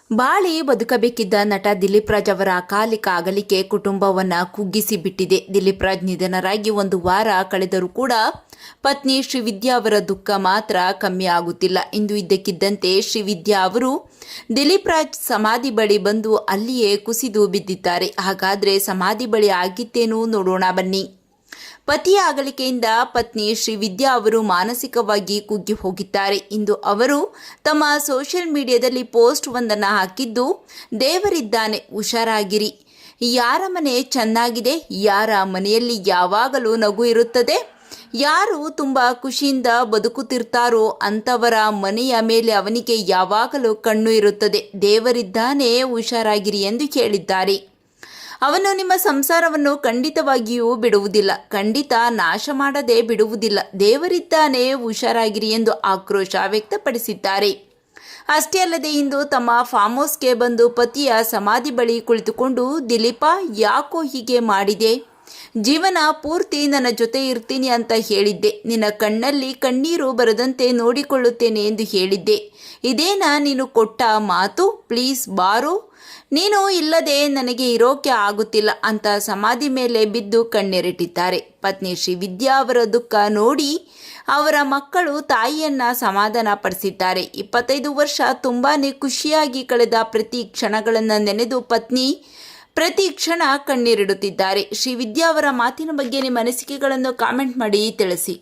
ಬಾಳಿ ಬದುಕಬೇಕಿದ್ದ ನಟ ದಿಲೀಪ್ ರಾಜ್ ಅವರ ಅಕಾಲಿಕ ಅಗಲಿಕೆ ಕುಟುಂಬವನ್ನ ಕುಗ್ಗಿಸಿ ಬಿಟ್ಟಿದೆ. ದಿಲೀಪ್ ರಾಜ್ ನಿಧನರಾಗಿ 1 ವಾರ ಕಳೆದರೂ ಕೂಡ ಪತ್ನಿ ಶ್ರೀವಿದ್ಯಾ ಅವರ ದುಃಖ ಮಾತ್ರ ಕಮ್ಮಿ ಆಗುತ್ತಿಲ್ಲ. ಇಂದು ಇದ್ದಕ್ಕಿದ್ದಂತೆ ಶ್ರೀವಿದ್ಯಾ ಅವರು ದಿಲೀಪ್ ರಾಜ್ ಸಮಾಧಿ ಬಳಿ ಬಂದು ಅಲ್ಲಿಯೇ ಕುಸಿದು ಬಿದ್ದಿದ್ದಾರೆ. ಹಾಗಾದ್ರೆ ಸಮಾಧಿ ಬಳಿ ಆಗಿತ್ತೇನು ನೋಡೋಣ ಬನ್ನಿ. ಪತಿಯ ಅಗಲಿಕೆಯಿಂದ ಪತ್ನಿ ಶ್ರೀವಿದ್ಯಾ ಅವರು ಮಾನಸಿಕವಾಗಿ ಕುಗ್ಗಿ ಹೋಗಿದ್ದಾರೆ. ಇಂದು ಅವರು ತಮ್ಮ ಸೋಷಿಯಲ್ ಮೀಡಿಯಾದಲ್ಲಿ ಪೋಸ್ಟ್ ಒಂದನ್ನು ಹಾಕಿದ್ದು, ದೇವರಿದ್ದಾನೆ, ಹುಷಾರಾಗಿರಿ. ಯಾರ ಮನೆ ಚೆನ್ನಾಗಿದೆ, ಯಾರ ಮನೆಯಲ್ಲಿ ಯಾವಾಗಲೂ ನಗು ಇರುತ್ತದೆ, ಯಾರು ತುಂಬ ಖುಷಿಯಿಂದ ಬದುಕುತ್ತಿರ್ತಾರೋ ಅಂಥವರ ಮನೆಯ ಮೇಲೆ ಅವನಿಗೆ ಯಾವಾಗಲೂ ಕಣ್ಣು ಇರುತ್ತದೆ. ದೇವರಿದ್ದಾನೆ, ಹುಷಾರಾಗಿರಿ ಎಂದು ಹೇಳಿದ್ದಾರೆ. ಅವನು ನಿಮ್ಮ ಸಂಸಾರವನ್ನು ಖಂಡಿತವಾಗಿಯೂ ಬಿಡುವುದಿಲ್ಲ, ಖಂಡಿತ ನಾಶ ಮಾಡದೆ ಬಿಡುವುದಿಲ್ಲ. ದೇವರಿದ್ದಾನೆ, ಹುಷಾರಾಗಿರಿ ಎಂದು ಆಕ್ರೋಶ ವ್ಯಕ್ತಪಡಿಸಿದ್ದಾರೆ. ಅಷ್ಟೇ ಅಲ್ಲದೆ ಇಂದು ತಮ್ಮ ಫಾರ್ಮ್ ಹೌಸ್ಗೆ ಬಂದು ಪತಿಯ ಸಮಾಧಿ ಬಳಿ ಕುಳಿತುಕೊಂಡು, ದಿಲೀಪ ಯಾಕೋ ಹೀಗೆ ಮಾಡಿದೆ, ಜೀವನ ಪೂರ್ತಿ ನನ್ನ ಜೊತೆ ಇರ್ತೀನಿ ಅಂತ ಹೇಳಿದ್ದೆ, ನಿನ್ನ ಕಣ್ಣಲ್ಲಿ ಕಣ್ಣೀರು ಬರದಂತೆ ನೋಡಿಕೊಳ್ಳುತ್ತೇನೆ ಎಂದು ಹೇಳಿದ್ದೆ, ಇದೇನಾ ನೀನು ಕೊಟ್ಟ ಮಾತು, ಪ್ಲೀಸ್ ಬಾರೋ, ನೀನು ಇಲ್ಲದೆ ನನಗೆ ಇರೋಕೆ ಆಗುತ್ತಿಲ್ಲ ಅಂತ ಸಮಾಧಿ ಮೇಲೆ ಬಿದ್ದು ಕಣ್ಣೀರಿಟ್ಟಿದ್ದಾರೆ. ಪತ್ನಿ ಶ್ರೀವಿದ್ಯಾ ಅವರ ದುಃಖ ನೋಡಿ ಅವರ ಮಕ್ಕಳು ತಾಯಿಯನ್ನ ಸಮಾಧಾನ ಪಡಿಸಿದ್ದಾರೆ. 25 ವರ್ಷ ತುಂಬಾನೇ ಖುಷಿಯಾಗಿ ಕಳೆದ ಪ್ರತಿ ಕ್ಷಣಗಳನ್ನು ನೆನೆದು ಪತ್ನಿ ಪ್ರತಿ ಕ್ಷಣ ಕಣ್ಣೀರಿಡುತ್ತಿದ್ದಾರೆ. ಶ್ರೀವಿದ್ಯಾ ಅವರ ಮಾತಿನ ಬಗ್ಗೆ ನಿಮ್ಮ ಅನಿಸಿಕೆಗಳನ್ನು ಕಾಮೆಂಟ್ ಮಾಡಿ ತಿಳಿಸಿ.